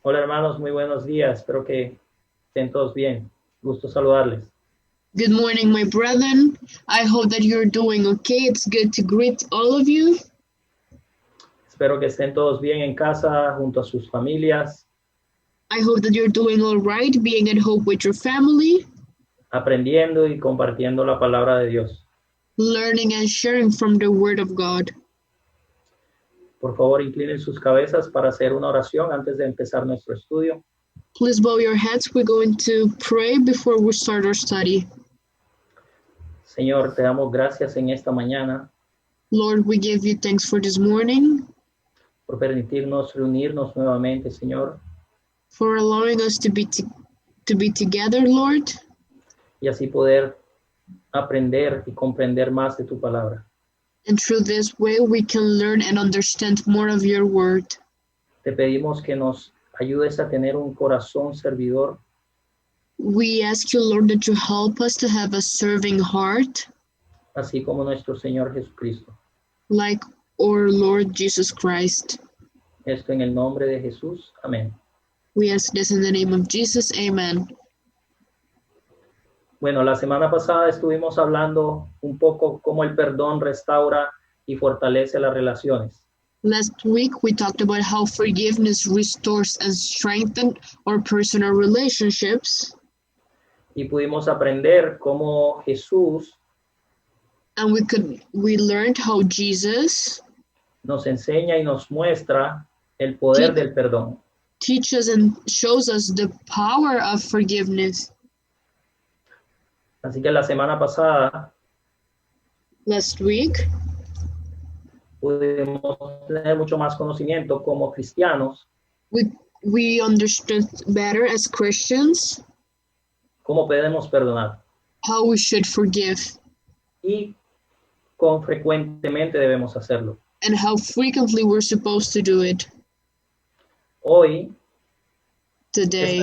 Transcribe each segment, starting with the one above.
Hola hermanos, muy buenos días. Espero que estén todos bien. Gusto saludarles. Good morning, my brethren. I hope that you're doing okay. It's good to greet all of you. Espero que estén todos bien en casa, junto a sus familias, I hope that you're doing all right, being at home with your family, aprendiendo y compartiendo la palabra de Dios. learning and sharing from the Word of God. Por favor, inclinen sus cabezas para hacer una oración antes de empezar nuestro estudio. Please bow your heads. We're going to pray before we start our study. Señor, te damos gracias en esta mañana Lord, we give you thanks for this morning, por permitirnos reunirnos nuevamente, Señor, for allowing us to be together, Lord, y así poder aprender y comprender más de tu palabra. and through this way we can learn and understand more of your Word. Te pedimos que nos ayudes a tener un corazón servidor, We ask you, Lord, that you help us to have a serving heart, así como nuestro Señor Jesucristo. like our Lord Jesus Christ. Esto en el nombre de Jesús. Amén. We ask this in the name of Jesus. Amen. Bueno, la semana pasada estuvimos hablando un poco cómo el perdón restaura y fortalece las relaciones. Last week, we talked about how forgiveness restores and strengthens our personal relationships, Y pudimos aprender cómo Jesús and we learned how Jesus nos enseña y nos muestra el poder del perdón. teaches and shows us the power of forgiveness. Así que la semana pasada Last week, pudimos tener mucho más conocimiento como cristianos, we understood better as Christians cómo podemos perdonar how we should forgive y cuán frecuentemente debemos hacerlo. and how frequently we're supposed to do it. Hoy Today,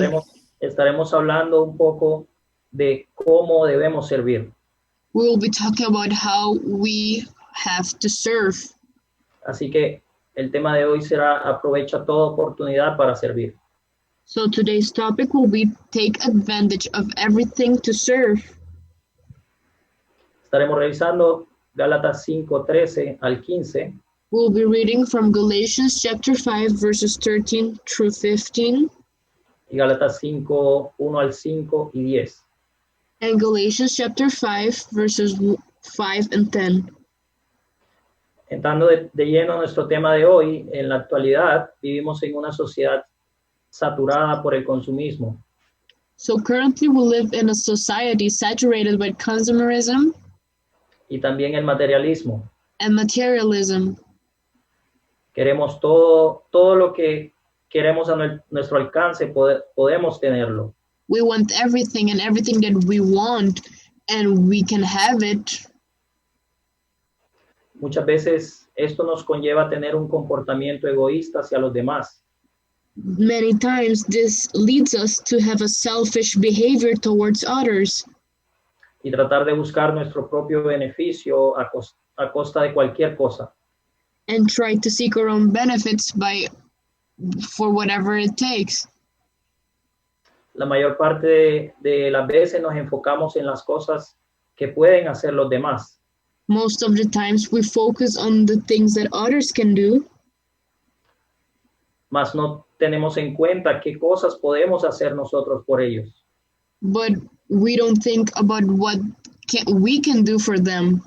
estaremos hablando un poco de cómo debemos servir. we will be talking about how we have to serve. Así que el tema de hoy será aprovecha toda oportunidad para servir. So today's topic will be take advantage of everything to serve. Estaremos revisando Gálatas 5:13 al 15 We'll be reading from Galatians chapter 5 verses 13 through 15 y Gálatas 5:1 al 5 y 10. and Galatians chapter 5 verses 5 and 10. Entrando de lleno a nuestro tema de hoy, en la actualidad vivimos en una sociedad saturada por el consumismo. So currently we live in a society saturated by consumerism Y también el materialismo. and materialism. Queremos todo lo que queremos a nuestro alcance, podemos tenerlo. We want everything and everything that we want, and we can have it. Muchas veces esto nos conlleva a tener un comportamiento egoísta hacia los demás. Many times this leads us to have a selfish behavior towards others Y tratar de buscar nuestro propio beneficio a costa de cualquier cosa. and try to seek our own benefits for whatever it takes. La mayor parte de las veces nos enfocamos en las cosas que pueden hacer los demás. Most of the times we focus on the things that others can do, Mas no tenemos en cuenta qué cosas podemos hacer nosotros por ellos. but we don't think about what we can do for them.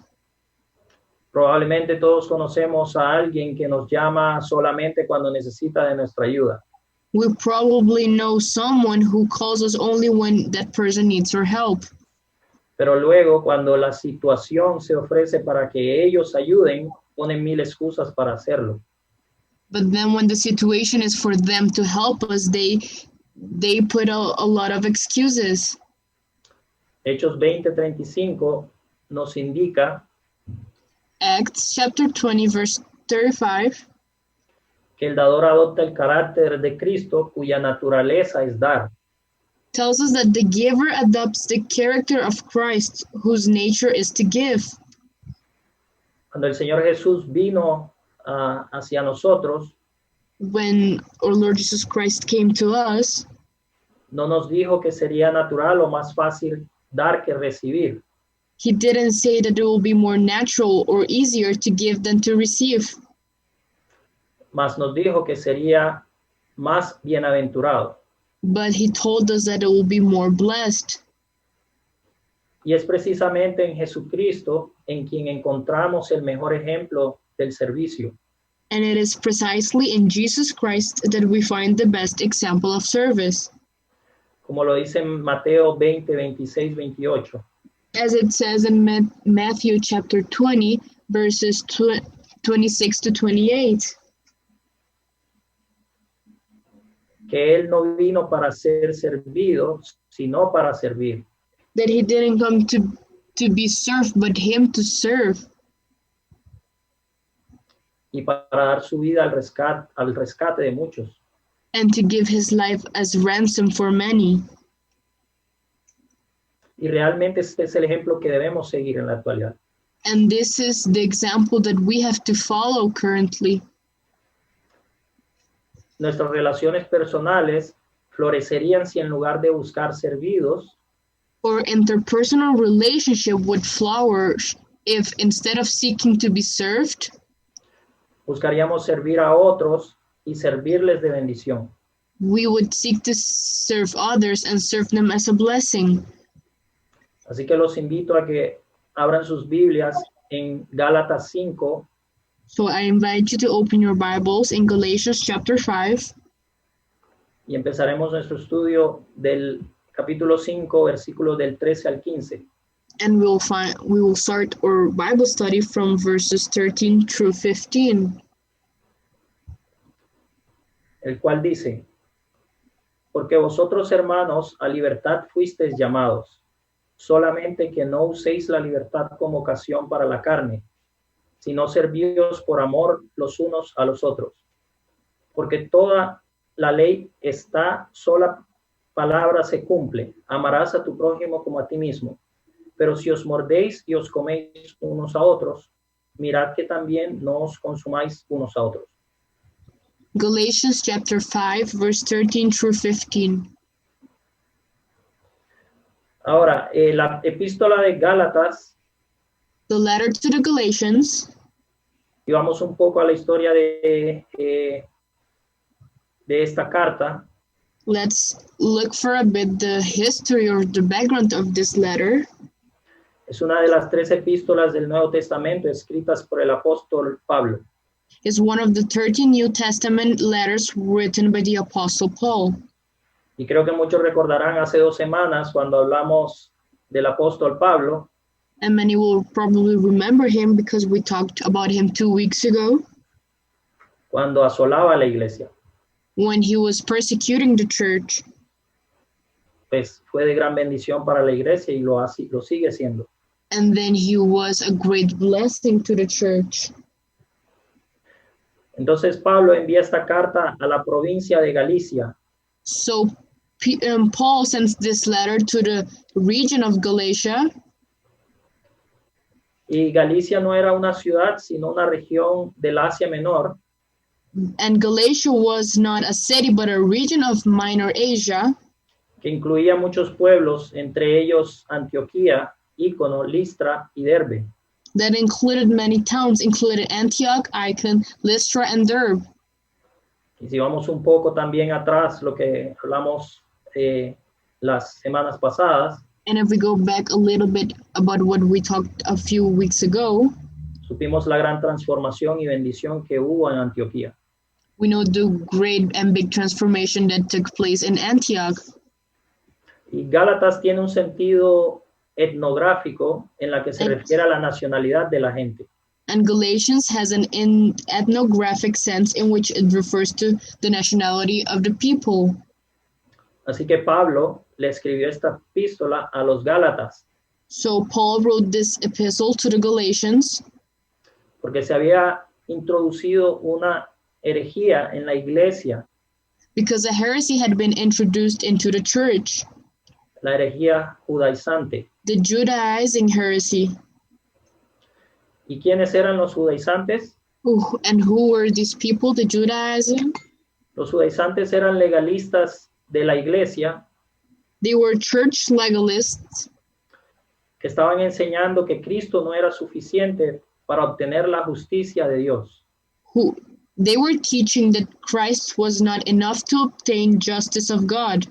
Probablemente todos conocemos a alguien que nos llama solamente cuando necesita de nuestra ayuda. We probably know someone who calls us only when that person needs our help. Pero luego, cuando la situación se ofrece para que ellos ayuden, ponen mil excusas para hacerlo. But then when the situation is for them to help us, they put a lot of excuses. Hechos 20:35 nos indica Acts chapter 20 verse 35 que el dador adopta el carácter de Cristo, cuya naturaleza es dar. tells us that the giver adopts the character of Christ, whose nature is to give. Cuando el Señor Jesús vino hacia nosotros, when our Lord Jesus Christ came to us, no nos dijo que sería natural o más fácil dar que recibir, he didn't say that it will be more natural or easier to give than to receive, mas nos dijo que sería más bienaventurado. but he told us that it will be more blessed. Y es precisamente en Jesucristo en quien encontramos el mejor ejemplo del servicio. And it is precisely in Jesus Christ that we find the best example of service. Como lo dice en Mateo 20, 26, 28. As it says in Matthew chapter 20, verses 26 to 28. Que Él no vino para ser servido, sino para servir. That he didn't come to be served, but him to serve. Y para dar su vida al rescate de muchos. And to give his life as ransom for many. Y realmente este es el ejemplo que debemos seguir en la actualidad. And this is the example that we have to follow currently. Nuestras relaciones personales florecerían si en lugar de buscar servidos, Or interpersonal relationship would flourish if instead of seeking to be served, buscaríamos servir a otros y servirles de bendición. we would seek to serve others and serve them as a blessing. Así que los invito a que abran sus Biblias en Gálatas 5, So I invite you to open your Bibles in Galatians chapter 5, y empezaremos nuestro estudio del capítulo 5, versículos del 13 al 15. and we will start our Bible study from verses 13 through 15. El cual dice, porque vosotros, hermanos, a libertad fuisteis llamados, solamente que no uséis la libertad como ocasión para la carne, sino servíos por amor los unos a los otros. Porque toda la ley esta sola palabra se cumple, amarás a tu prójimo como a ti mismo. Pero si os mordéis y os coméis unos a otros, mirad que también no os consumáis unos a otros. Galatians chapter 5, verse 13 through 15. Ahora, la epístola de Gálatas, The letter to the Galatians, y vamos un poco a la historia de esta carta. let's look for a bit the history or the background of this letter. Es una de las 3 epístolas del Nuevo Testamento escritas por el apóstol Pablo. It's one of the 13 New Testament letters written by the Apostle Paul. Y creo que muchos recordarán hace 2 semanas cuando hablamos del apóstol Pablo, And many will probably remember him because we talked about him 2 weeks ago cuando asolaba a la iglesia. when he was persecuting the church. Pues fue de gran bendición para la iglesia y lo sigue siendo. And then he was a great blessing to the church. Entonces Pablo envía esta carta a la provincia de Galicia, So Paul sends this letter to the region of Galatia. y Galicia no era una ciudad, sino una región del Asia Menor, And Galatia was not a city, but a region of Minor Asia que incluía muchos pueblos, entre ellos Antioquía, Ícono, Listra y Derbe. that included many towns, included Antioch, Icon, Lystra, and Derbe. Y si vamos un poco también atrás, lo que hablamos las semanas pasadas, And if we go back a little bit about what we talked a few weeks ago, supimos la gran transformación y bendición que hubo en Antioquía. we know the great and big transformation that took place in Antioch. Y Gálatas tiene un sentido etnográfico en la que se Ex- refiere a la nacionalidad de la gente. And Galatians has an ethnographic sense in which it refers to the nationality of the people. Así que Pablo le escribió esta epístola a los Gálatas, So Paul wrote this epistle to the Galatians porque se había introducido una herejía en la iglesia, because a heresy had been introduced into the church, la herejía judaizante. the Judaizing heresy. ¿Y quiénes eran los judaizantes? And who were these people, the Judaizing? Los judaizantes eran legalistas de la iglesia They were church legalists que estaban enseñando que Cristo no era suficiente para obtener la justicia de Dios. who they were teaching that Christ was not enough to obtain justice of God.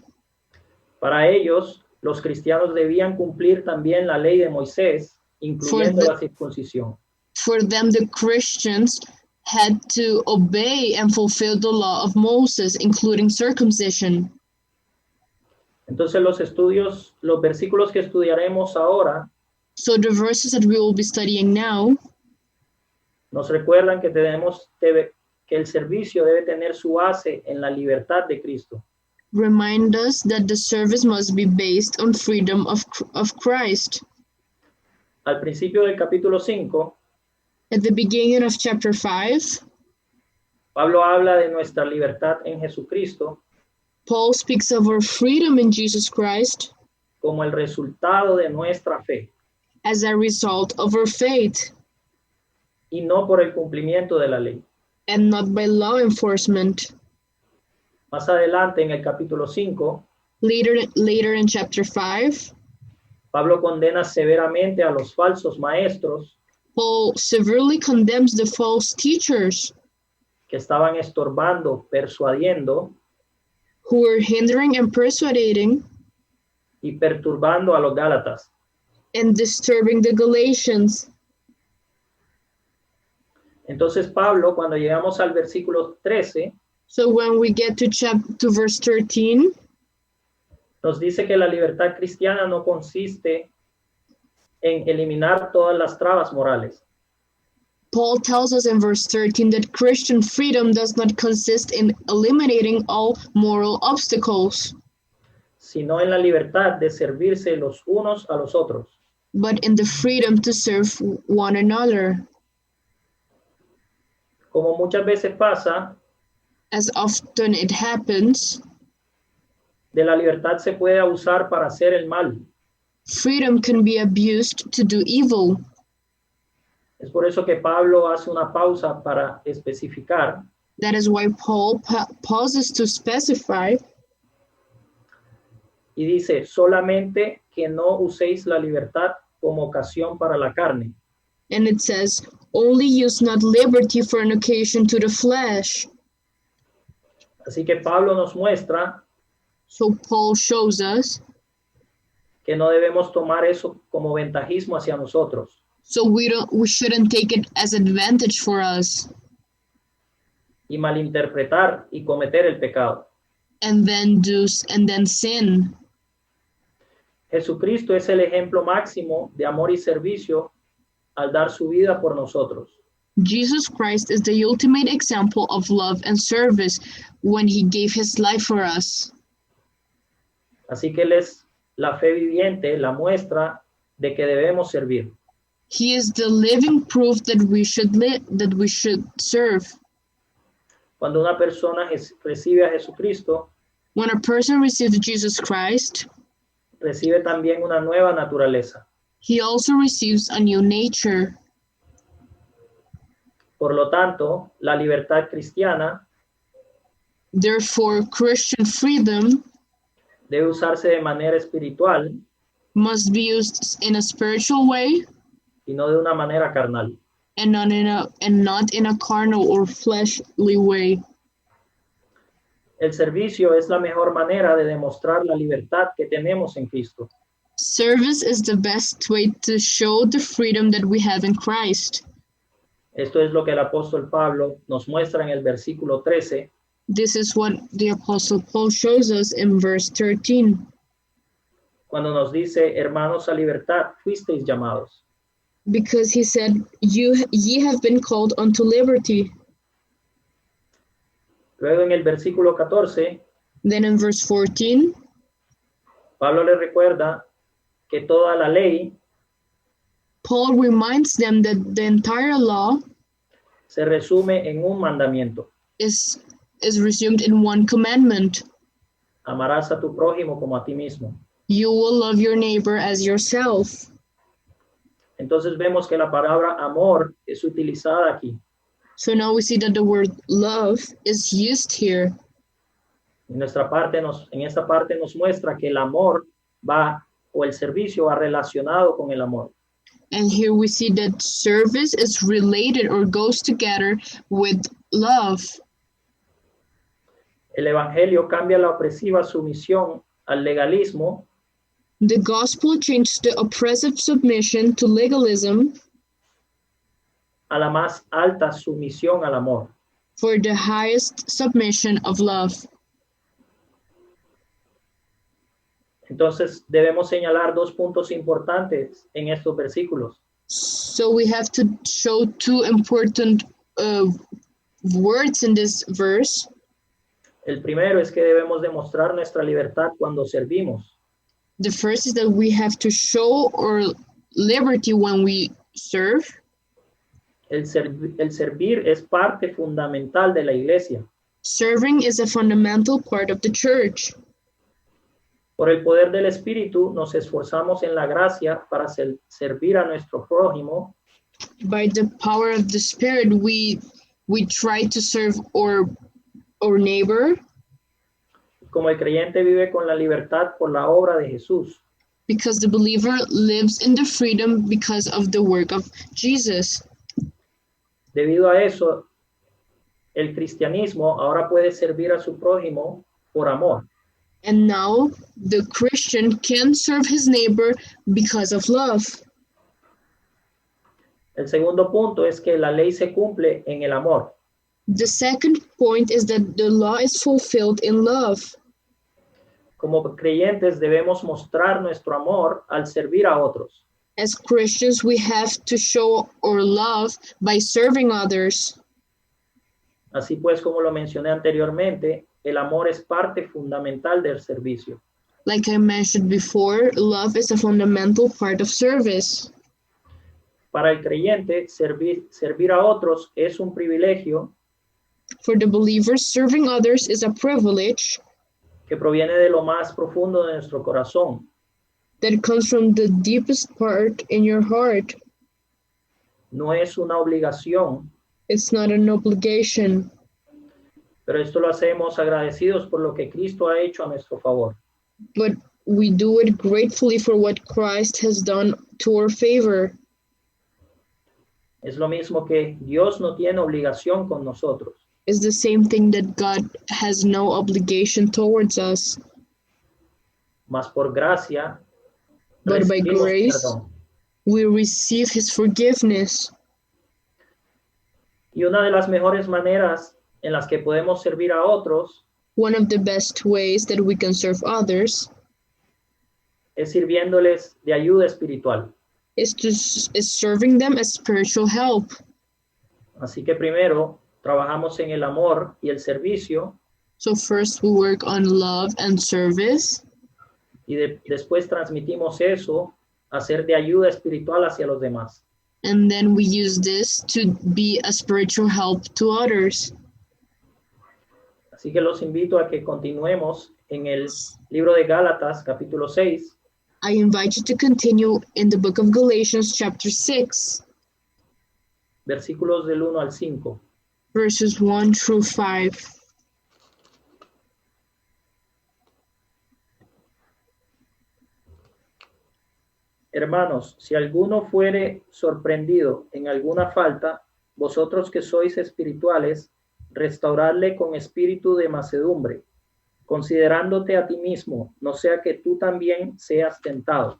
Para ellos, los cristianos debían cumplir también la ley de Moisés, incluyendo la circuncisión. For them, the Christians had to obey and fulfill the law of Moses, including circumcision. Entonces los versículos que estudiaremos ahora So the verses that we will be studying now nos recuerdan que que el servicio debe tener su base en la libertad de Cristo. remind us that the service must be based on freedom of Christ. Al principio del capítulo 5, At the beginning of chapter 5, Pablo habla de nuestra libertad en Jesucristo Paul speaks of our freedom in Jesus Christ como el resultado de nuestra fe as a result of our faith y no por el cumplimiento de la ley. and not by law enforcement. Más adelante en el capítulo 5, Later in chapter 5, Pablo condena severamente a los falsos maestros Paul severely condemns the false teachers que estaban estorbando, persuadiendo who were hindering and persuading y perturbando a los Gálatas. and disturbing the Galatians. Entonces Pablo, cuando llegamos al versículo 13, So when we get to verse 13, nos dice que la libertad cristiana no consiste en eliminar todas las trabas morales, Paul tells us in verse 13 that Christian freedom does not consist in eliminating all moral obstacles, sino en la libertad de servirse los unos a los otros. but in the freedom to serve one another. Como muchas veces pasa, As often it happens, de la libertad se puede abusar para hacer el mal. freedom can be abused to do evil. Es por eso que Pablo hace una pausa para especificar That is why Paul pauses to specify y dice, solamente que no uséis la libertad como ocasión para la carne, and it says, only use not liberty for an occasion to the flesh. Así que Pablo nos muestra So Paul shows us, que no debemos tomar eso como ventajismo hacia nosotros, so we shouldn't take it as advantage for us y malinterpretar y cometer el pecado. and then sin. Jesucristo es el ejemplo máximo de amor y servicio al dar su vida por nosotros. Jesus Christ is the ultimate example of love and service when he gave his life for us. Así que Él es la fe viviente, la muestra de que debemos servir. He is the living proof that we should serve. Cuando una persona recibe a Jesucristo, When a person receives Jesus Christ, recibe también una nueva naturaleza. he also receives a new nature. Por lo tanto, la libertad cristiana Therefore, Christian freedom debe usarse de manera espiritual must be used in a spiritual way y no de una manera carnal. and not in a carnal or fleshly way. El servicio es la mejor manera de demostrar la libertad que tenemos en Cristo. Service is the best way to show the freedom that we have in Christ. Esto es lo que el apóstol Pablo nos muestra en el versículo 13, This is what the Apostle Paul shows us in verse 13, cuando nos dice, hermanos, a libertad fuisteis llamados. because he said, ye have been called unto liberty. Luego en el versículo 14, Then in verse 14, Pablo le recuerda que toda la ley Paul reminds them that the entire law se resume en un mandamiento. is resumed in one commandment. Amarás a tu prójimo como a ti mismo. You will love your neighbor as yourself. Entonces vemos que la palabra amor es utilizada aquí. So now we see that the word love is used here. En esta parte nos muestra que el amor va, o el servicio va relacionado con el amor. And here we see that service is related or goes together with love. El evangelio cambia la opresiva sumisión al legalismo The gospel changed the oppressive submission to legalism a la más alta sumisión al amor. for the highest submission of love. Entonces debemos señalar dos puntos importantes en estos versículos. So we have to show two important words in this verse. El primero es que debemos demostrar nuestra libertad cuando servimos. The first is that we have to show our liberty when we serve. El servir es parte fundamental de la iglesia. Serving is a fundamental part of the church. Por el poder del Espíritu nos esforzamos en la gracia para servir a nuestro prójimo By the power of the Spirit, we try to serve our neighbor, como el creyente vive con la libertad por la obra de Jesús. because the believer lives in the freedom because of the work of Jesus. Debido a eso, el cristianismo ahora puede servir a su prójimo por amor. And now the Christian can serve his neighbor because of love. El segundo punto es que la ley se cumple en el amor. The second point is that the law is fulfilled in love. Como creyentes debemos mostrar nuestro amor al servir a otros. As Christians, we have to show our love by serving others. Así pues, como lo mencioné anteriormente, el amor es parte fundamental del servicio. Like I mentioned before, love is a fundamental part of service. Para el creyente, servir a otros es un privilegio For the believer, serving others is a privilege que proviene de lo más profundo de nuestro corazón. that comes from the deepest part in your heart. No es una obligación, It's not an obligation, pero esto lo hacemos agradecidos por lo que Cristo ha hecho a nuestro favor. but we do it gratefully for what Christ has done to our favor. Es lo mismo que Dios no tiene obligación con nosotros, It's the same thing that God has no obligation towards us, mas por gracia but by recibimos grace perdón. we receive his forgiveness. Y una de las mejores maneras en las que podemos servir a otros One of the best ways that we can serve others es sirviéndoles de ayuda espiritual. is serving them as spiritual help. Así que primero trabajamos en el amor y el servicio So first we work on love and service, y después transmitimos eso a ser de ayuda espiritual hacia los demás. and then we use this to be a spiritual help to others. Así que los invito a que continuemos en el libro de Gálatas, capítulo 6, I invite you to continue in the book of Galatians chapter 6, versículos del 1 al 5. verses 1 through 5. Hermanos, si alguno fuere sorprendido en alguna falta, vosotros que sois espirituales, restauradle con espíritu de mansedumbre, considerándote a ti mismo, no sea que tú también seas tentado.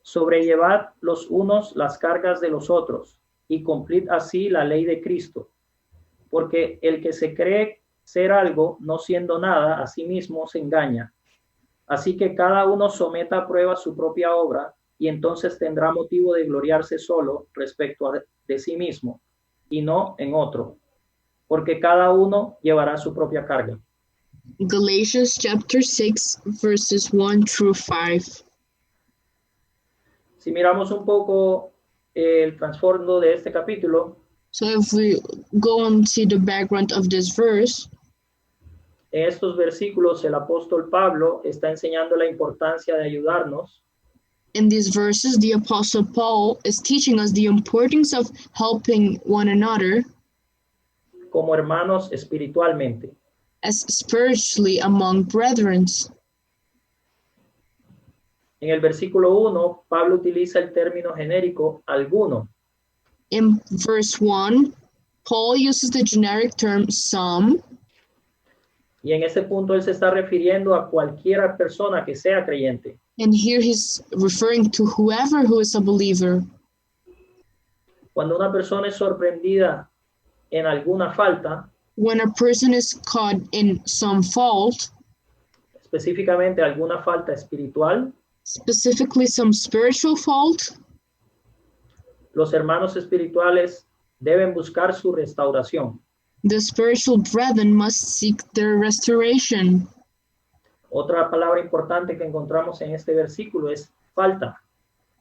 Sobrellevad los unos las cargas de los otros, y cumplid así la ley de Cristo. Porque el que se cree ser algo, no siendo nada, a sí mismo se engaña. Así que cada uno someta a prueba su propia obra, y entonces tendrá motivo de gloriarse solo respecto de sí mismo, y no en otro, porque cada uno llevará su propia carga. Galatians chapter 6, verses 1 through 5. Si miramos un poco el trasfondo de este capítulo, So if we go and see the background of this verse, en estos versículos el apóstol Pablo está enseñando la importancia de ayudarnos in these verses, the Apostle Paul is teaching us the importance of helping one another como hermanos espiritualmente. as spiritually among brethren. En el versículo 1, Pablo utiliza el término genérico alguno. In verse 1, Paul uses the generic term some, Y en ese punto él se está refiriendo a cualquier persona que sea creyente. and here he's referring to whoever who is a believer. Cuando una persona es sorprendida en alguna falta, When a person is caught in some fault, específicamente alguna falta espiritual, specifically some spiritual fault, los hermanos espirituales deben buscar su restauración. the spiritual brethren must seek their restoration. Otra palabra importante que encontramos en este versículo es falta.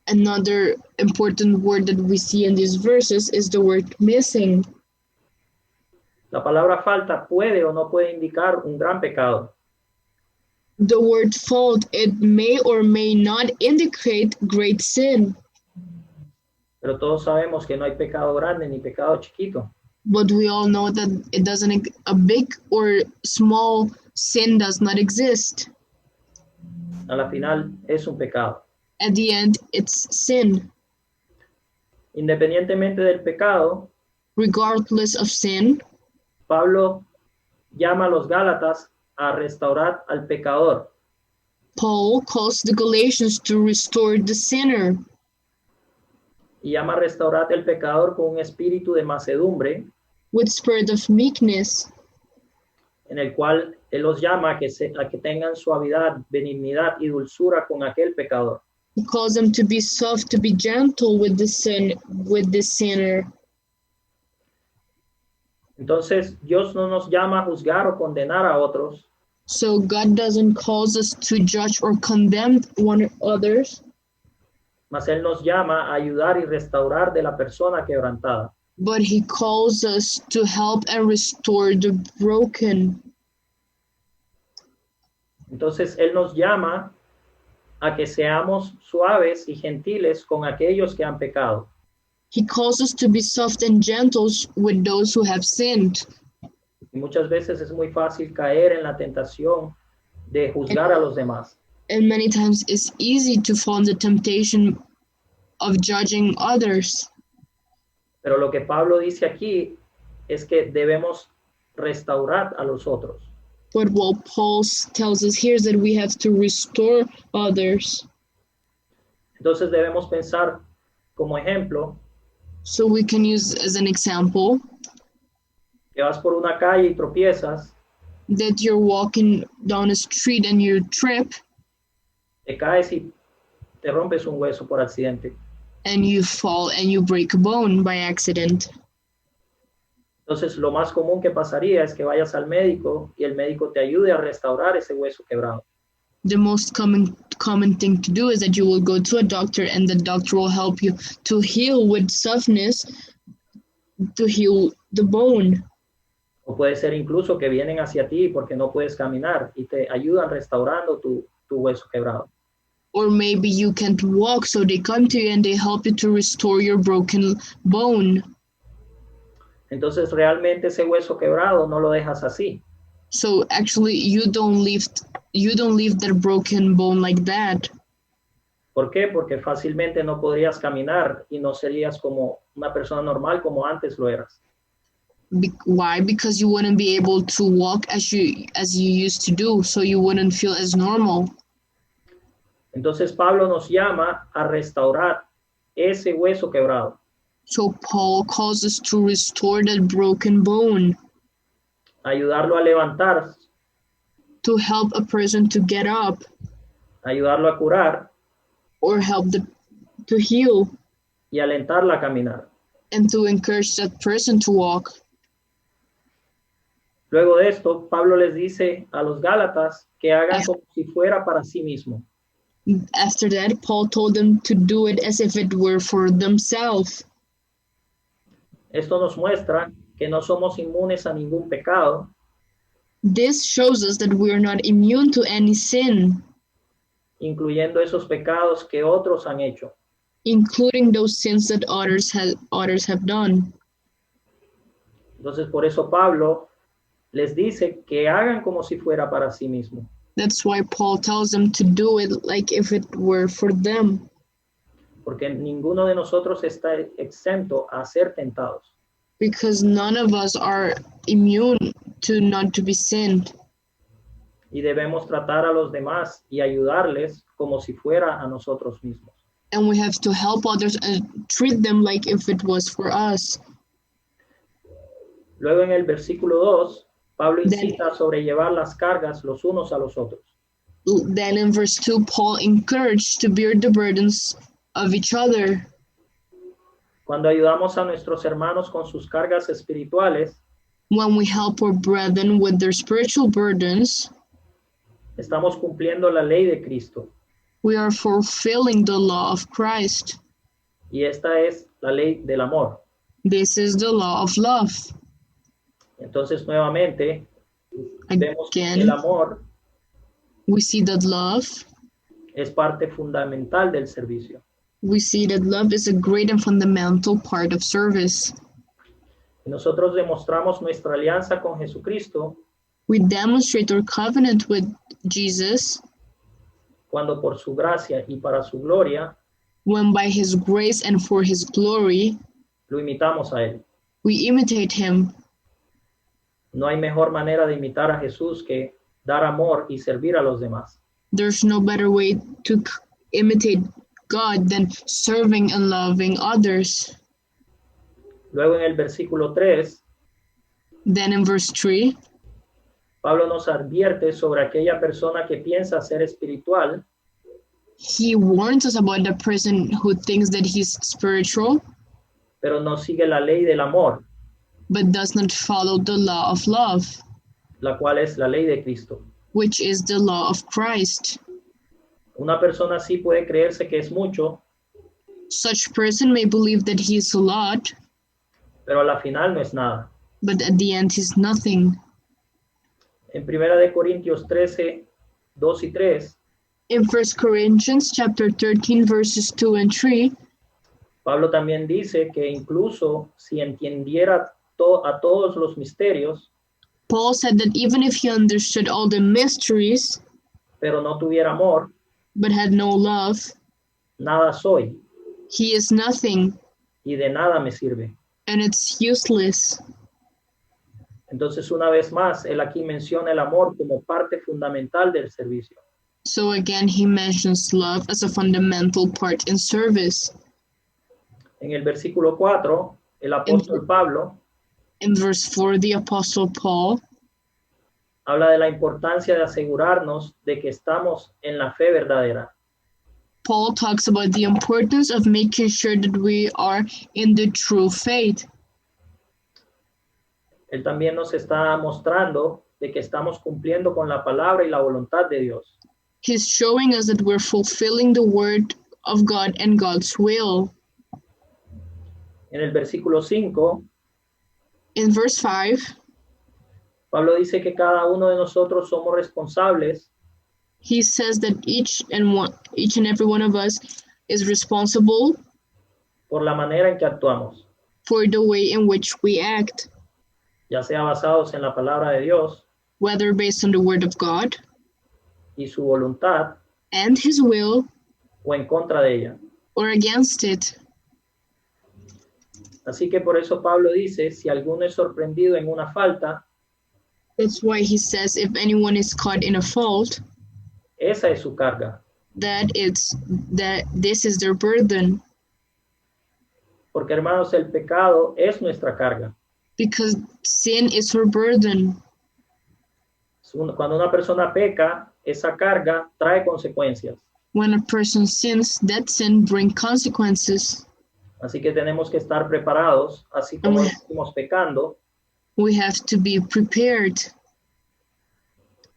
Another important word that we see in these verses is the word missing. La palabra falta puede o no puede indicar un gran pecado, The word fault, it may or may not indicate great sin, pero todos sabemos que no hay pecado grande ni pecado chiquito. but we all know that it doesn't, a big or small sin does not exist. A la final es un pecado. At the end, it's sin. Independientemente del pecado, Regardless of sin, Pablo llama a los Gálatas a restaurar al pecador. Paul calls the Galatians to restore the sinner, Y llama a restaurar al pecador con un espíritu de mansedumbre, with spirit of meekness, en el cual él los llama a que tengan suavidad, benignidad y dulzura con aquel pecador. He calls them to be soft, to be gentle with the sinner. Entonces, Dios no nos llama a juzgar o condenar a otros, So God doesn't call us to judge or condemn one others, mas Él nos llama a ayudar y restaurar de la persona quebrantada. but he calls us to help and restore the broken. Entonces, Él nos llama a que seamos suaves y gentiles con aquellos que han pecado. He calls us to be soft and gentle with those who have sinned. Y muchas veces es muy fácil caer en la tentación de juzgar a los demás. And many times it's easy to fall in the temptation of judging others. Pero lo que Pablo dice aquí es que debemos restaurar a los otros. But what Paul tells us here is that we have to restore others. Entonces debemos pensar como ejemplo So we can use as an example que vas por una calle y tropiezas, that you're walking down a street and you trip te caes y te rompes un hueso por accidente. and you fall and you break a bone by accident. Entonces lo más común que pasaría es que vayas al médico y el médico te ayude a restaurar ese hueso quebrado. The most common thing to do is that you will go to a doctor and the doctor will help you to heal with softness, to heal the bone. O puede ser incluso que vienen hacia ti porque no puedes caminar y te ayudan restaurando tu hueso quebrado. Or maybe you can't walk, so they come to you and they help you to restore your broken bone. Entonces realmente ese hueso quebrado no lo dejas así. So actually you don't leave that broken bone like that. ¿Por qué? Porque fácilmente no podrías caminar y no serías como una persona normal como antes lo eras. Why? Because you wouldn't be able to walk as you used to do, so you wouldn't feel as normal. Entonces Pablo nos llama a restaurar ese hueso quebrado. So Paul calls us to restore that broken bone, Ayudarlo a levantar, to help a person to get up, ayudarlo a curar or help to heal, y alentarla a caminar. and to encourage that person to walk. Luego de esto, Pablo les dice a los Gálatas que hagan como si fuera para sí mismo. After that, Paul told them to do it as if it were for themselves. Esto nos muestra que no somos inmunes a ningún pecado, This shows us that we are not immune to any sin, incluyendo esos pecados que otros han hecho. including those sins that others have done. Entonces, por eso Pablo les dice que hagan como si fuera para sí mismo, That's why Paul tells them to do it like if it were for them, porque ninguno de nosotros está exento a ser tentados. because none of us are immune to not to be sinned. Y debemos tratar a los demás y ayudarles como si fuera a nosotros mismos. And we have to help others and treat them like if it was for us. Luego en el versículo 2, Pablo Then- incita a sobrellevar las cargas los unos a los otros. Then in verse 2, Paul encouraged to bear the burdens of each other. Cuando ayudamos a nuestros hermanos con sus cargas espirituales, When we help our brethren with their spiritual burdens, estamos cumpliendo la ley de Cristo. we are fulfilling the law of Christ. Y esta es la ley del amor. This is the law of love. Entonces, nuevamente, vemos que Again, el amor we see that love, es parte fundamental del servicio. we see that love is a great and fundamental part of service. Y nosotros demostramos nuestra alianza con Jesucristo We demonstrate our covenant with Jesus cuando por su gracia y para su gloria when by his grace and for his glory, lo imitamos a Él. we imitate him. No hay mejor manera de imitar a Jesús que dar amor y servir a los demás. There's no better way to imitate God than serving and loving others. Luego en el versículo 3, Then in verse 3, Pablo nos advierte sobre aquella persona que piensa ser espiritual, he warns us about the person who thinks that he's spiritual pero no sigue la ley del amor, but does not follow the law of love, la cual es la ley de Cristo. which is the law of Christ. Una persona así puede creerse que es mucho, Such person may believe that he is a lot, pero a la final no es nada. but at the end he's nothing. En 1 Corintios 13, 2 y 3, In 1 Corinthians chapter 13 verses 2 and 3, Pablo también dice que incluso si entendiera a todos los misterios, Paul said that even if he understood all the mysteries pero no tuviera amor, but had no love, nada soy he is nothing y de nada me sirve. and it's useless. Entonces, una vez más, él aquí menciona el amor como parte fundamental del servicio. So again, he mentions love as a fundamental part in service. En el versículo 4, el apóstol Pablo In verse 4, the Apostle Paul habla de la importancia de asegurarnos de que estamos en la fe verdadera. Paul talks about the importance of making sure that we are in the true faith. Él también nos está mostrando de que estamos cumpliendo con la palabra y la voluntad de Dios. He's showing us that we're fulfilling the word of God and God's will. En el versículo 5, In verse 5, Pablo dice que cada uno de nosotros somos responsables he says that each and every one of us is responsible por la manera en que actuamos, for the way in which we act, ya sea basados en la palabra de Dios whether based on the word of God y su voluntad and his will o en contra de ella. or against it. Así que por eso Pablo dice, si alguno es sorprendido en una falta, That's why he says if anyone is caught in a fault, esa es su carga, that this is their burden, porque hermanos, el pecado es nuestra carga. because sin is her burden. Cuando una persona peca, esa carga trae consecuencias. When a person sins, that sin brings consequences. Así que tenemos que estar preparados, así como estamos pecando, We have to be prepared.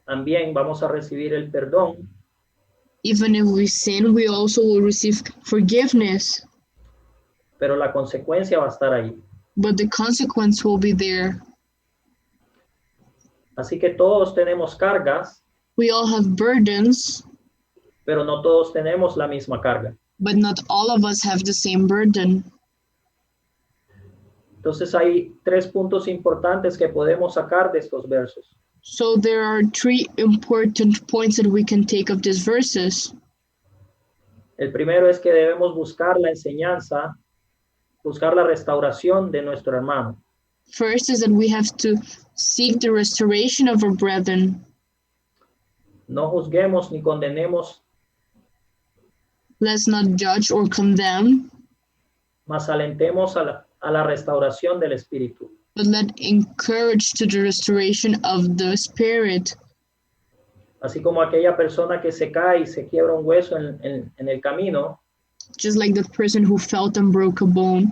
también vamos a recibir el perdón, Even if we sin, we also will receive forgiveness, pero la consecuencia va a estar ahí. but the consequence will be there. Así que todos tenemos cargas, We all have burdens, pero no todos tenemos la misma carga. but not all of us have the same burden. Entonces hay tres puntos importantes que podemos sacar de estos versos. So there are three important points that we can take of these verses. El primero es que debemos buscar la enseñanza, buscar la restauración de nuestro hermano. First is that we have to seek the restoration of our brethren. No juzguemos ni condenemos, Let's not judge or condemn, mas alentemos a la restauración del espíritu. but let encourage to the restoration of the spirit. Así como aquella persona que se cae y se quiebra un hueso en el camino, Just like the person who fell and broke a bone,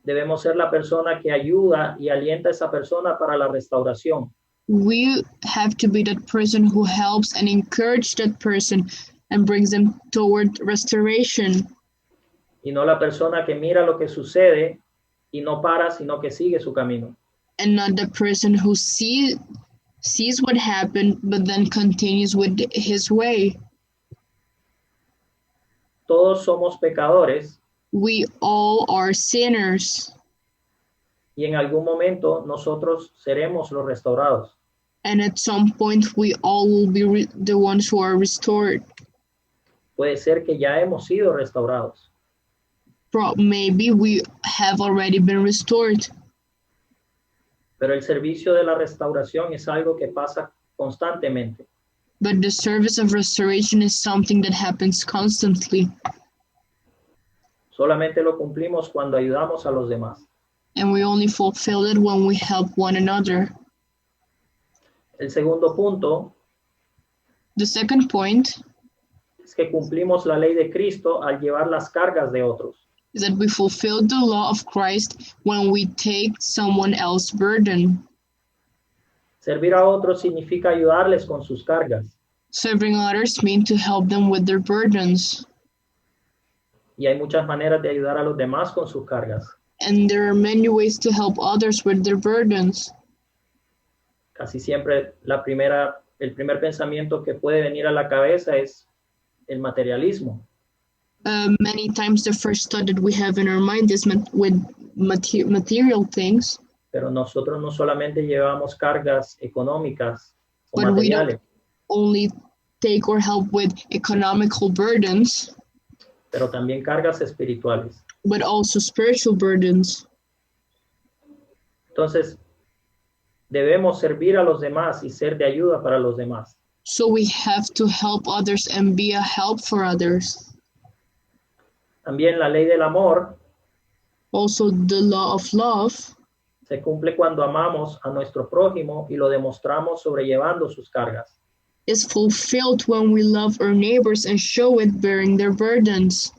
debemos ser la persona que ayuda y alienta a esa persona para la restauración. we have to be that person who helps and encourage that person and brings them toward restoration, Y no la persona que mira lo que sucede y no para, sino que sigue su camino. and not the person who sees what happened but then continues with his way. Todos somos pecadores We all are sinners, y en algún momento nosotros seremos los restaurados. and at some point we all will be the ones who are restored. Puede ser que ya hemos sido restaurados, Maybe we have already been restored, pero el servicio de la restauración es algo que pasa constantemente. but the service of restoration is something that happens constantly, Solamente lo cumplimos cuando ayudamos a los demás. and we only fulfill it when we help one another. El segundo punto The second point es que cumplimos la ley de Cristo al llevar las cargas de otros. is that we fulfill the law of Christ when we take someone else's burden. Servir a otros significa ayudarles con sus cargas. Serving others means to help them with their burdens. Y hay muchas maneras de ayudar a los demás con sus cargas. And there are many ways to help others with their burdens. Casi siempre el primer pensamiento que puede venir a la cabeza es el materialismo. Many times the first thought that we have in our mind is with material things, Pero nosotros no solamente llevamos cargas económicas o But we don't- materiales, only take or help with economical burdens, pero también cargas espirituales. but also spiritual burdens. Entonces, debemos servir a los demás y ser de ayuda para los demás. So we have to help others and be a help for others. También la ley del amor Also, the law of love se cumple cuando amamos a nuestro prójimo y lo demostramos sobrellevando sus cargas. is fulfilled when we love our neighbors and show it bearing their burdens.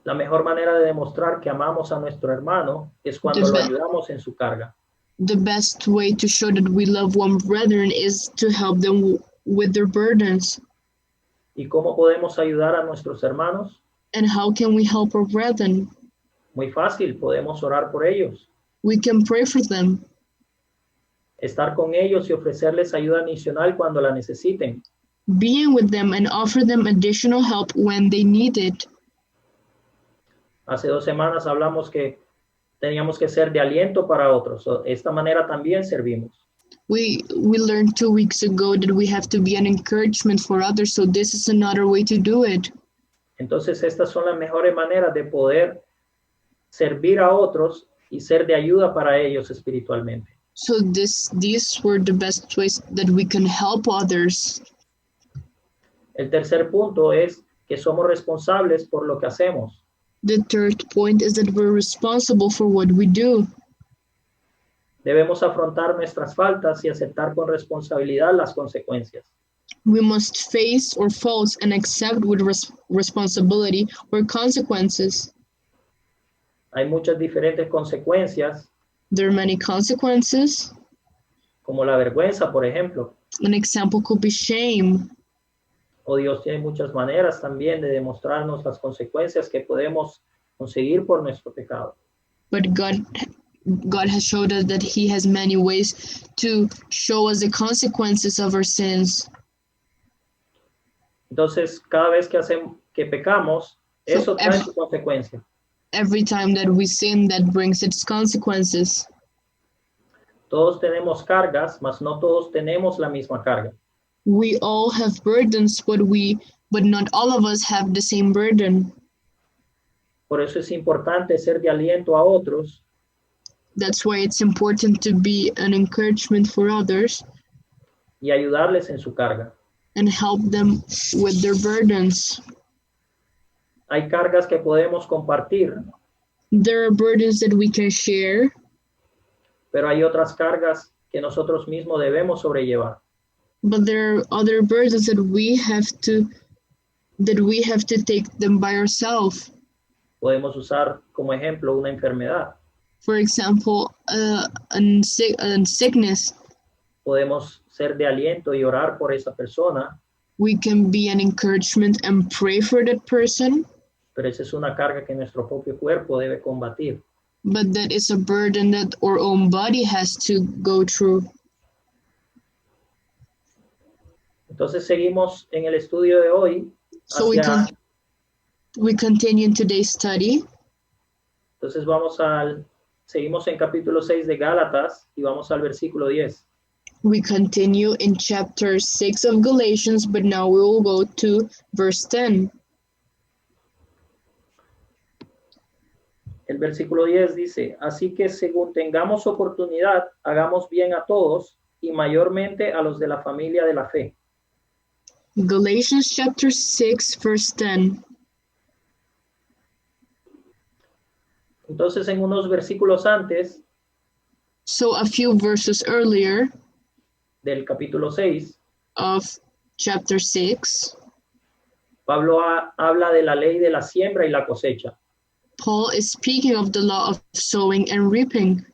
La mejor manera de demostrar que amamos a nuestro hermano es cuando lo ayudamos en su carga. The best way to show that we love one brethren is to help them with their burdens. ¿Y cómo podemos ayudar a nuestros hermanos? And how can we help our brethren? Muy fácil, podemos orar por ellos, We can pray for them, estar con ellos y ofrecerles ayuda adicional cuando la necesiten. being with them and offer them additional help when they need it. Hace 2 semanas hablamos que teníamos que ser de aliento para otros. De esta manera también servimos. We learned 2 weeks ago that we have to be an encouragement for others, so this is another way to do it. Entonces, estas son las mejores maneras de poder servir a otros y ser de ayuda para ellos espiritualmente. So these were the best ways that we can help others. El tercer punto es que somos responsables por lo que hacemos. The third point is that we're responsible for what we do. Debemos afrontar nuestras faltas y aceptar con responsabilidad las consecuencias. We must face our faults and accept with responsibility or consequences. Hay muchas diferentes consecuencias, There are many consequences. como la vergüenza, por ejemplo. An example could be shame. O Dios tiene muchas maneras también de demostrarnos las consecuencias que podemos conseguir por nuestro pecado. But God has showed us that He has many ways to show us the consequences of our sins. Entonces, cada vez que pecamos, eso trae su consecuencia. every time that we sin, that brings its consequences. Todos tenemos cargas, mas no todos tenemos la misma carga. We all have burdens, but not all of us have the same burden. Por eso es importante ser de aliento a otros That's why it's important to be an encouragement for others y ayudarles en su carga. and help them with their burdens. Hay cargas que podemos compartir, There are burdens that we can share, pero hay otras cargas que nosotros mismos debemos sobrellevar. but there are other burdens that we have to take them by ourselves. Podemos usar como ejemplo una enfermedad. For example, sickness. Podemos ser de aliento y orar por esa persona, We can be an encouragement and pray for that person, pero esa es una carga que nuestro propio cuerpo debe combatir. but that is a burden that our own body has to go through. Entonces seguimos en el estudio de hoy. So hacia- we continue in today's study. Entonces seguimos en capítulo 6 de Gálatas y vamos al versículo 10. We continue in chapter 6 of Galatians, but now we will go to verse 10. El versículo 10 dice, así que según tengamos oportunidad, hagamos bien a todos y mayormente a los de la familia de la fe. Galatians chapter 6, verse 10. Entonces en unos versículos antes So a few verses earlier del capítulo 6, of chapter 6, Pablo habla de la ley de la siembra y la cosecha. Paul is speaking of the law of sowing and reaping.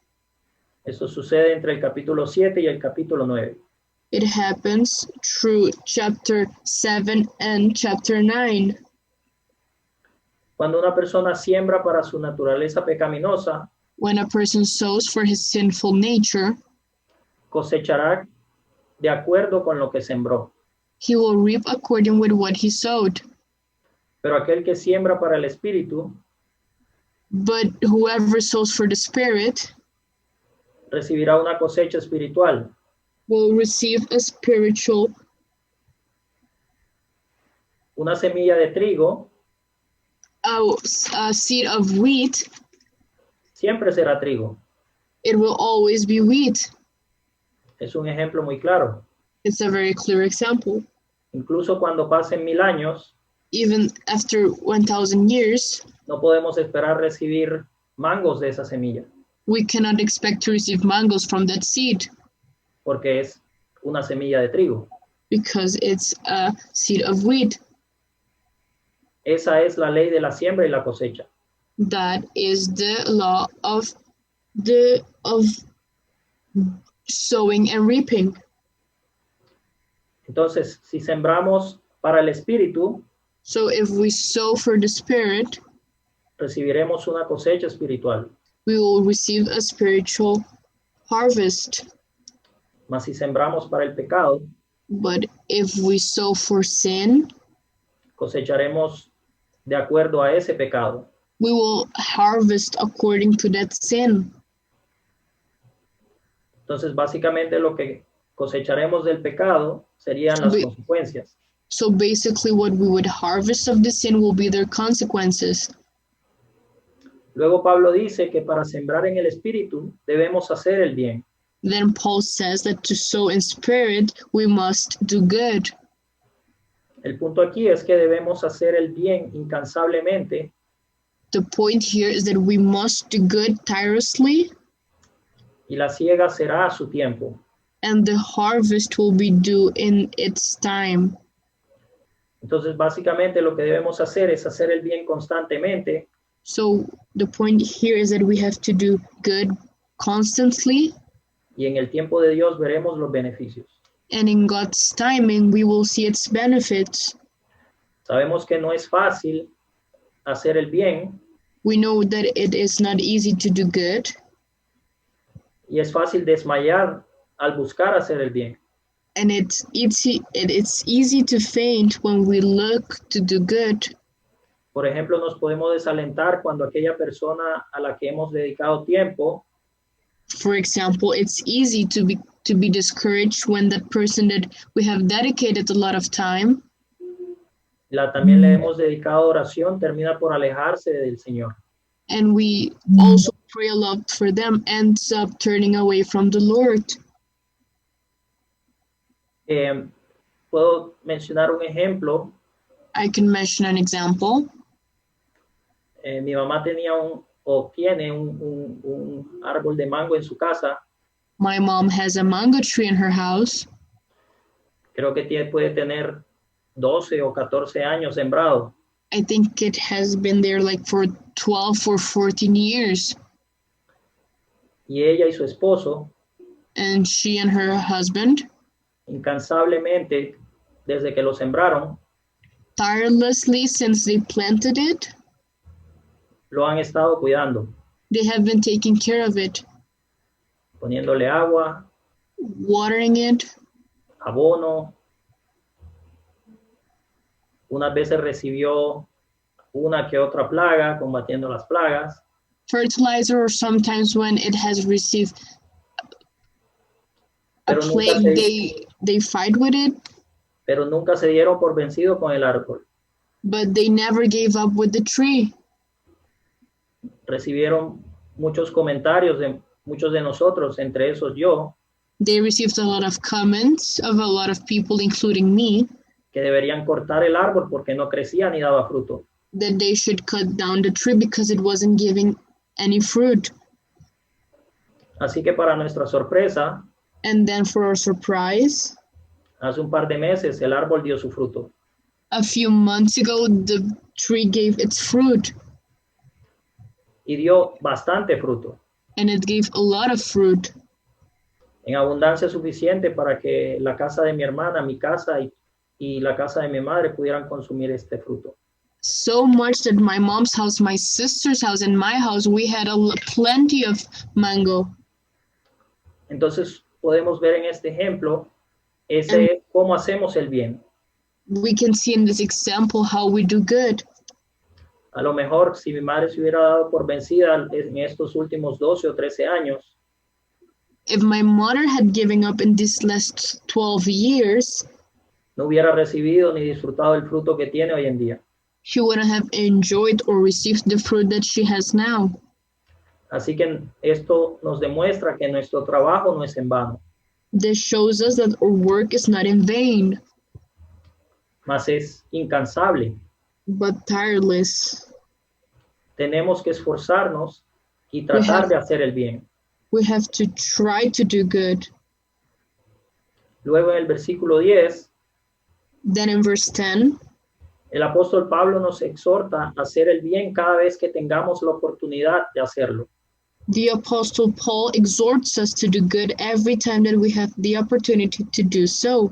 Eso sucede entre el capítulo 7 y el capítulo 9. It happens through chapter 7 and chapter 9. Cuando una persona siembra para su naturaleza pecaminosa, When a person sows for his sinful nature, cosechará de acuerdo con lo que sembró. he will reap according with what he sowed. Pero aquel que siembra para el espíritu But whoever sows for the Spirit recibirá una cosecha espiritual. will receive a spiritual. Una semilla de trigo A seed of wheat. siempre será trigo. It will always be wheat. Es un ejemplo muy claro. It's a very clear example. Incluso cuando pasen 1000 años, Even after 1,000 years, no podemos esperar recibir mangos de esa semilla, we cannot expect to receive mangoes from that seed porque es una semilla de trigo. because it's a seed of wheat. Esa es la ley de la siembra y la cosecha. That is the law of sowing and reaping. Entonces, si sembramos para el espíritu, So if we sow for the Spirit, recibiremos una cosecha espiritual. we will receive a spiritual harvest. Mas si sembramos para el pecado, But if we sow for sin, cosecharemos de acuerdo a ese pecado. we will harvest according to that sin. Entonces, básicamente lo que cosecharemos del pecado serían las Sí. consecuencias. So basically what we would harvest of the sin will be their consequences. Luego Pablo dice que para sembrar en el espíritu debemos hacer el bien. Then Paul says that to sow in spirit, we must do good. El punto aquí es que debemos hacer el bien incansablemente The point here is that we must do good tirelessly, y la siega será a su tiempo. and the harvest will be due in its time. Entonces, básicamente lo que debemos hacer es hacer el bien constantemente So the point here is that we have to do good constantly, y en el tiempo de Dios veremos los beneficios. and in God's timing, we will see its benefits. Sabemos que no es fácil hacer el bien We know that it is not easy to do good, y es fácil desmayar al buscar hacer el bien. and it's easy to faint when we look to do good. Por ejemplo, nos podemos desalentar cuando aquella persona a la que hemos dedicado tiempo For example, it's easy to be discouraged when that person that we have dedicated a lot of time, también le hemos dedicado oración, termina por alejarse del Señor. and we also pray a lot for them, ends up turning away from the Lord. Puedo mencionar un ejemplo. I can mention an example. Mi mamá tenía tiene un árbol de mango en su casa. My mom has a mango tree in her house. Creo que puede tener 12 o 14 años sembrado. I think it has been there like for 12 or 14 years. Y ella y su esposo, And she and her husband, incansablemente, desde que lo sembraron, tirelessly since they planted it, lo han estado cuidando, they have been taking care of it, poniéndole agua, watering it. abono. Unas veces recibió una que otra plaga, combatiendo las plagas. Fertilizer, or sometimes when it has received a Pero nunca plague, they fight with it, pero nunca se dieron por vencido con el árbol. but they never gave up with the tree. Recibieron muchos comentarios de muchos de nosotros, entre esos yo, They received a lot of comments of a lot of people, including me, que deberían cortar el árbol porque no crecía ni daba fruto. that they should cut down the tree because it wasn't giving any fruit. Así que para nuestra sorpresa, And then for our surprise, hace un par de meses el árbol dio su fruto. a few months ago, the tree gave its fruit, Y dio bastante fruto, and it gave a lot of fruit, en abundancia suficiente para que la casa de mi hermana, mi casa y la casa de mi madre pudieran consumir este fruto. so much that my mom's house, my sister's house, and my house, we had plenty of mango. Entonces podemos ver en este ejemplo cómo hacemos el bien. We can see in this example how we do good. A lo mejor si mi madre se hubiera dado por vencida en estos últimos 12 o 13 años, If my mother had given up in these last 12 years, no hubiera recibido ni disfrutado el fruto que tiene hoy en día. she wouldn't have enjoyed or received the fruit that she has now. Así que esto nos demuestra que nuestro trabajo no es en vano, This shows us that our work is not in vain, mas es incansable. but tireless. Tenemos que esforzarnos y tratar de hacer el bien. We have to try to do good. Luego en el versículo 10, Then in verse 10, el apóstol Pablo nos exhorta a hacer el bien cada vez que tengamos la oportunidad de hacerlo. the Apostle Paul exhorts us to do good every time that we have the opportunity to do so.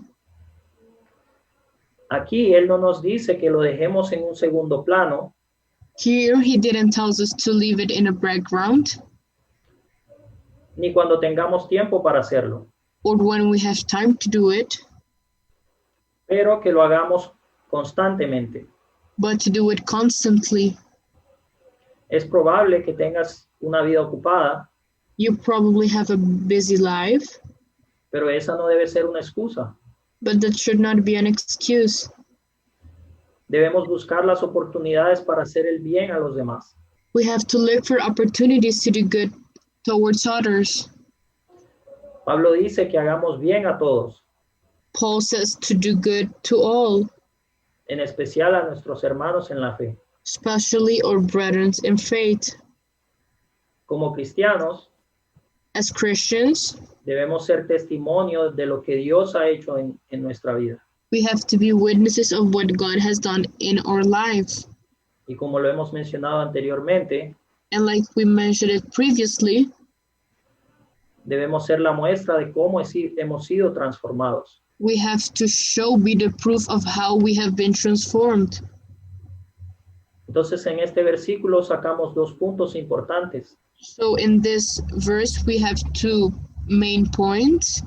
Aquí él no nos dice que lo dejemos en un segundo plano, Here, he didn't tell us to leave it in a background ni cuando tengamos tiempo para hacerlo, or when we have time to do it, pero que lo hagamos constantemente. but to do it constantly. Es probable que tengas una vida ocupada, You probably have a busy life, pero esa no debe ser una excusa. but that should not be an excuse. Debemos buscar las oportunidades para hacer el bien a los demás. We have to look for opportunities to do good towards others. Pablo dice que hagamos bien a todos, Paul says to do good to all, en especial a nuestros hermanos en la fe. especially our brethren in faith. Como cristianos, As Christians, debemos ser testimonios de lo que Dios ha hecho en nuestra vida. we have to be witnesses of what God has done in our lives. Y como lo hemos mencionado anteriormente, And like we mentioned it previously, debemos ser la muestra de cómo hemos sido transformados. we have to be the proof of how we have been transformed. Entonces, en este versículo sacamos dos puntos importantes. So in this verse, we have two main points.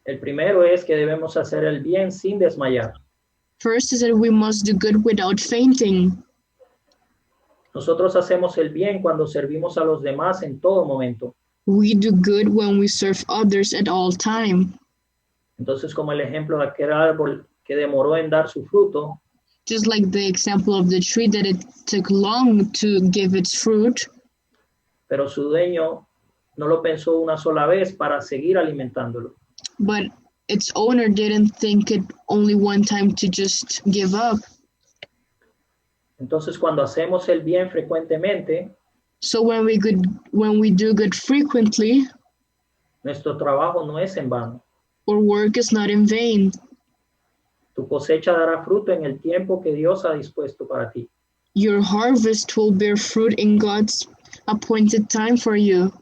El primero es que debemos hacer el bien sin desmayar. First is that we must do good without fainting. Nosotros hacemos el bien cuando servimos a los demás en todo momento. We do good when we serve others at all time. Entonces, como el ejemplo de aquel árbol que demoró en dar su fruto, Just like the example of the tree that it took long to give its fruit, pero su dueño no lo pensó una sola vez para seguir alimentándolo. but its owner didn't think it only one time to just give up. Entonces, cuando hacemos el bien frecuentemente, So when we do good frequently, nuestro trabajo no es en vano. our work is not in vain. Tu cosecha dará fruto en el tiempo que Dios ha dispuesto para ti. Your harvest will bear fruit in God's appointed time for you.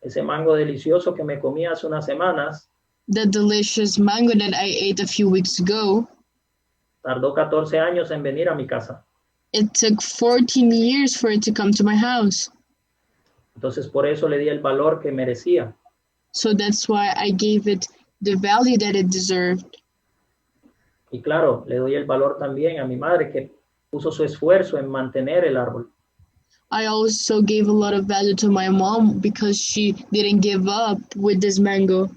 Ese mango delicioso que me comí hace unas semanas The delicious mango that I ate a few weeks ago, tardó 14 años en venir a mi casa. it took 14 years for it to come to my house. Entonces, por eso le di el valor que merecía. So that's why I gave it the value that it deserved. Y claro, le doy el valor también a mi madre que puso su esfuerzo en mantener el árbol. I also gave a lot of value to my mom because she didn't give up with this mango.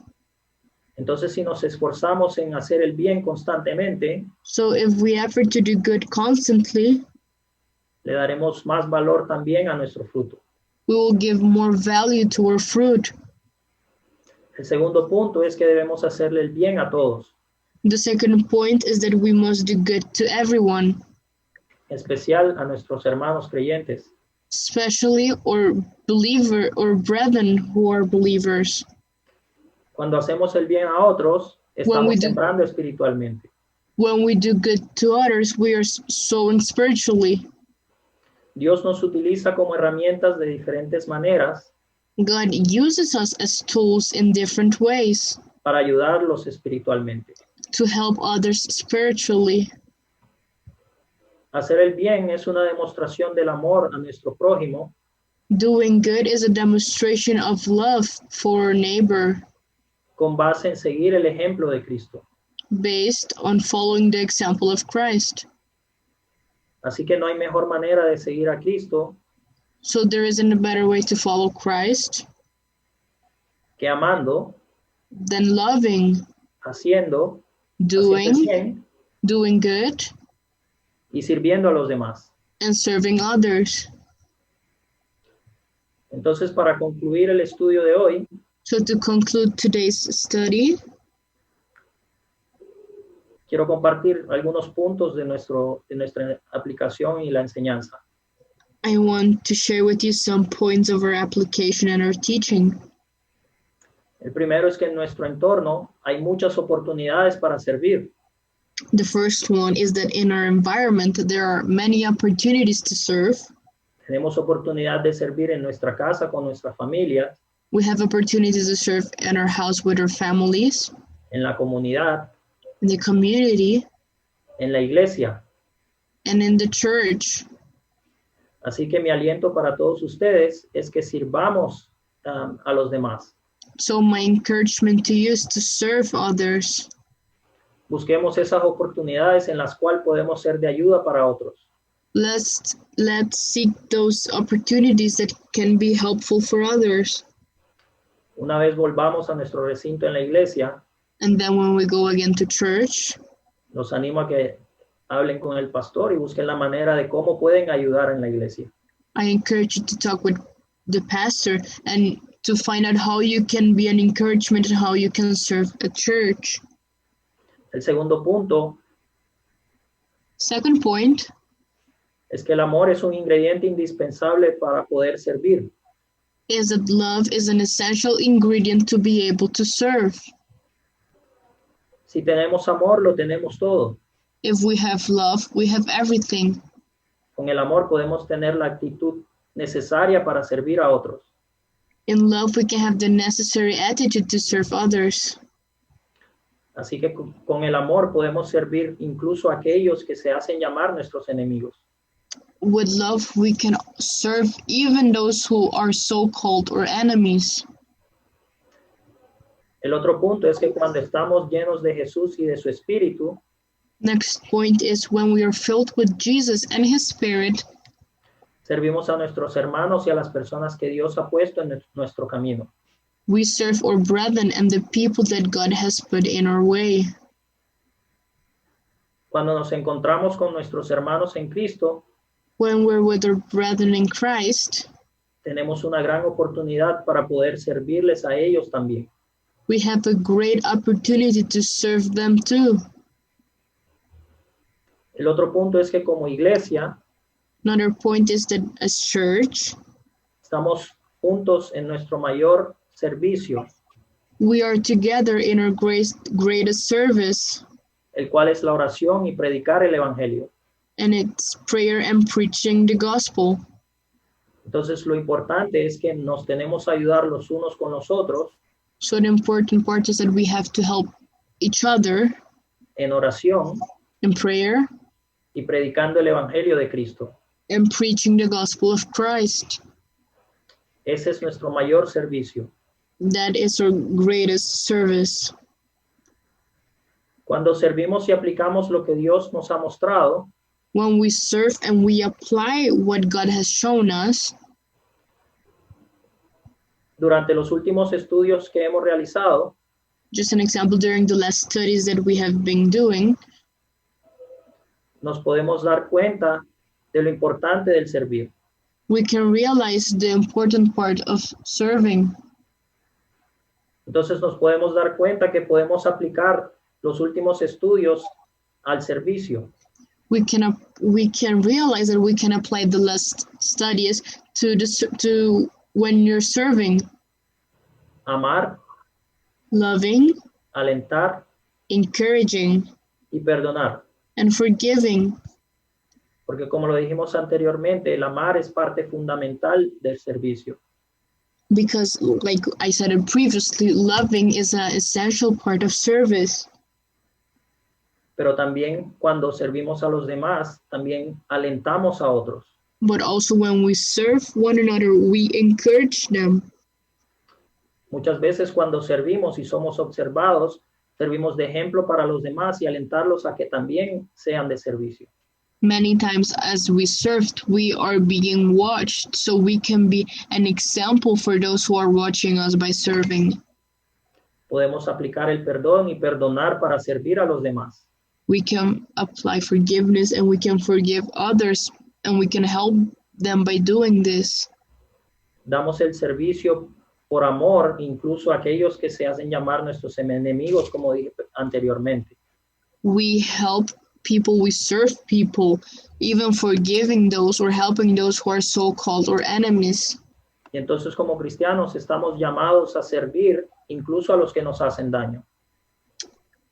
Entonces, si nos esforzamos en hacer el bien constantemente, So if we effort to do good constantly, le daremos más valor también a nuestro fruto. we will give more value to our fruit. El segundo punto es que debemos hacerle el bien a todos, The second point is that we must do good to everyone, en especial a nuestros hermanos creyentes. especially our believer or brethren who are believers. Cuando hacemos el bien a otros, When we estamos do- sembrando espiritualmente. When we do good to others, we are sowing spiritually. Dios nos utiliza como herramientas de diferentes maneras God uses us as tools in different ways para ayudarlos espiritualmente. to help others spiritually. Hacer el bien es una demostración del amor a nuestro prójimo Doing good is a demonstration of love for our neighbor con base en seguir el ejemplo de Cristo. based on following the example of Christ. Así que no hay mejor manera de seguir a Cristo So there isn't a better way to follow Christ que amando, than loving, haciendo el doing bien good, y sirviendo a los demás. and serving others. Entonces, para concluir el estudio de hoy, So to conclude today's study, quiero compartir algunos puntos de nuestra aplicación y la enseñanza. I want to share with you some points of our application and our teaching. El primero es que en nuestro entorno hay muchas oportunidades para servir. The first one is that in our environment, there are many opportunities to serve. Tenemos oportunidad de servir en nuestra casa con nuestra familia, We have opportunities to serve in our house with our families, en la comunidad, in the community, en la iglesia. and in the church. Así que mi aliento para todos ustedes es que sirvamos a los demás. So my encouragement to you is to serve others. Busquemos esas oportunidades en las cuales podemos ser de ayuda para otros. Let's seek those opportunities that can be helpful for others. Una vez volvamos a nuestro recinto en la iglesia, And then when we go again to church, los animo a que hablen con el pastor y busquen la manera de cómo pueden ayudar en la iglesia. I encourage you to talk with the pastor and to find out how you can be an encouragement and how you can serve a church. El segundo punto Second point es que el amor es un ingrediente indispensable para poder servir. is that love is an essential ingredient to be able to serve. Si tenemos amor, lo tenemos todo. If we have love, we have everything. Con el amor podemos tener la actitud necesaria para servir a otros. In love, we can have the necessary attitude to serve others. Así que con el amor podemos servir incluso a aquellos que se hacen llamar nuestros enemigos. With love, we can serve even those who are so-called or enemies. El otro punto es que cuando estamos llenos de Jesús y de su Espíritu, Next point is when we are filled with Jesus and His Spirit, Servimos a nuestros hermanos y a las personas que Dios ha puesto en nuestro camino. We serve our brethren and the people that God has put in our way. Cuando nos encontramos con nuestros hermanos en Cristo, When we're with our brethren in Christ, tenemos una gran oportunidad para poder servirles a ellos también. we have a great opportunity to serve them too. El otro punto es que como iglesia Another point is that as church, estamos juntos en nuestro mayor servicio, we are together in our greatest service, el cual es la oración y predicar el evangelio. and it's prayer and preaching the gospel. Entonces lo importante es que nos tenemos que ayudar los unos con los otros So the important part is that we have to help each other en oración in prayer y predicando el evangelio de Cristo. and preaching the gospel of Christ. Ese es nuestro mayor servicio. That is our greatest service. Cuando servimos y aplicamos lo que Dios nos ha mostrado, When we serve and we apply what God has shown us, durante los últimos estudios que hemos realizado, just an example, during the last studies that we have been doing, nos podemos dar cuenta de lo importante del servir. we can realize the important part of serving. Entonces nos podemos dar cuenta que podemos aplicar los últimos estudios al servicio. We can realize that we can apply the last studies to when you're serving, Amar, loving, alentar encouraging, y perdonar. and forgiving. Porque como lo dijimos anteriormente, el amar es parte fundamental del servicio. Because, like I said it previously, loving is an essential part of service. Pero también cuando servimos a los demás, también alentamos a otros. But also when we serve one another, we encourage them. Muchas veces cuando servimos y somos observados, servimos de ejemplo para los demás y alentarlos a que también sean de servicio. Many times as we served, we are being watched, so we can be an example for those who are watching us by serving. Podemos aplicar el perdón y perdonar para servir a los demás. We can apply forgiveness and we can forgive others and we can help them by doing this. Damos el servicio por amor, incluso a aquellos que se hacen llamar nuestros enemigos, como dije anteriormente. We help people, we serve people, even forgiving those or helping those who are so-called our enemies. Y entonces como cristianos estamos llamados a servir incluso a los que nos hacen daño.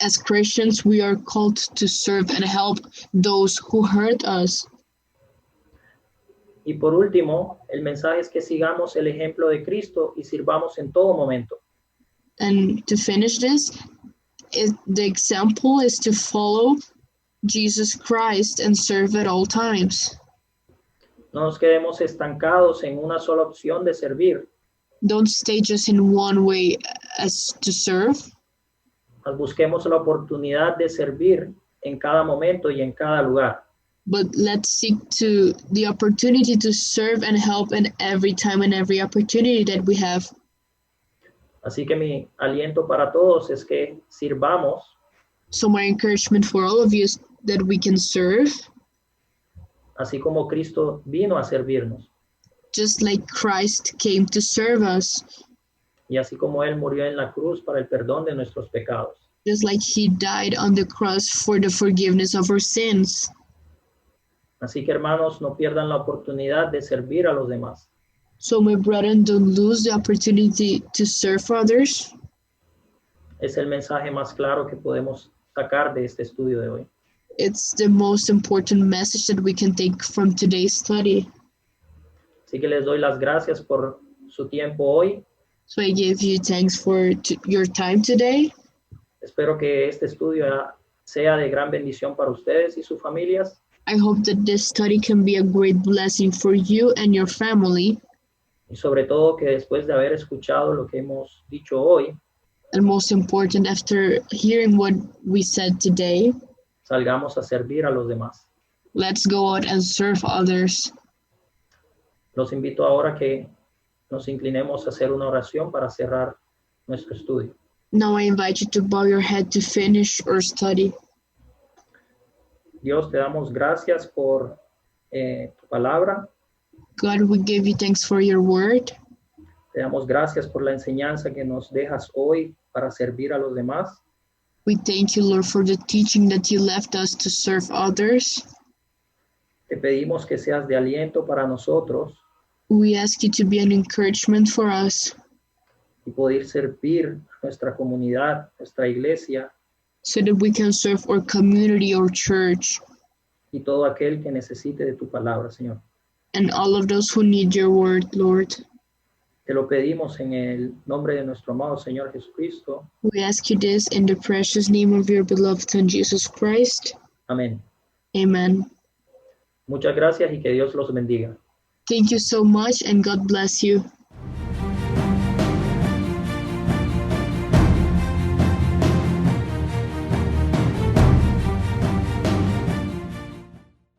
As Christians, we are called to serve and help those who hurt us. Y por último, el mensaje es que sigamos el ejemplo de Cristo y sirvamos en todo momento. And to finish this, the example is to follow Jesus Christ and serve at all times. No nos quedemos estancados en una sola opción de servir. Don't stay just in one way as to serve, Busquemos la oportunidad de servir en cada momento y en cada lugar. but let's seek to the opportunity to serve and help in every time and every opportunity that we have. Así que mi aliento para todos es que sirvamos So my encouragement for all of you is that we can serve así como Cristo vino a servirnos just like Christ came to serve us, y así como Él murió en la cruz para el perdón de nuestros pecados. just like he died on the cross for the forgiveness of our sins. Así que hermanos, no pierdan la oportunidad de servir a los demás. So my brethren, don't lose the opportunity to serve others. Es el mensaje más claro que podemos sacar de este estudio de hoy. It's the most important message that we can take from today's study. Así que les doy las gracias por su tiempo hoy. So I give you thanks for your time today. Espero que este estudio sea de gran bendición para ustedes y sus familias. I hope that this study can be a great blessing for you and your family. Y sobre todo que después de haber escuchado lo que hemos dicho hoy, And most important, after hearing what we said today, salgamos a servir a los demás. let's go out and serve others. Los invito ahora a que nos inclinemos a hacer una oración para cerrar nuestro estudio. Now I invite you to bow your head to finish our study. Dios, te damos gracias por tu palabra. God, we give you thanks for your word. Te damos gracias por la enseñanza que nos dejas hoy para servir a los demás. We thank you, Lord, for the teaching that you left us to serve others. Te pedimos que seas de aliento para nosotros We ask you to be an encouragement for us y poder servir a nuestra comunidad, nuestra iglesia so that we can serve our community or church y todo aquel que necesite de tu palabra, Señor. and all of those who need your word, Lord. Te lo pedimos en el nombre de nuestro amado Señor Jesucristo. We ask you this in the precious name of your beloved Son, Jesus Christ. Amén. Amen. Muchas gracias y que Dios los bendiga. Thank you so much and God bless you.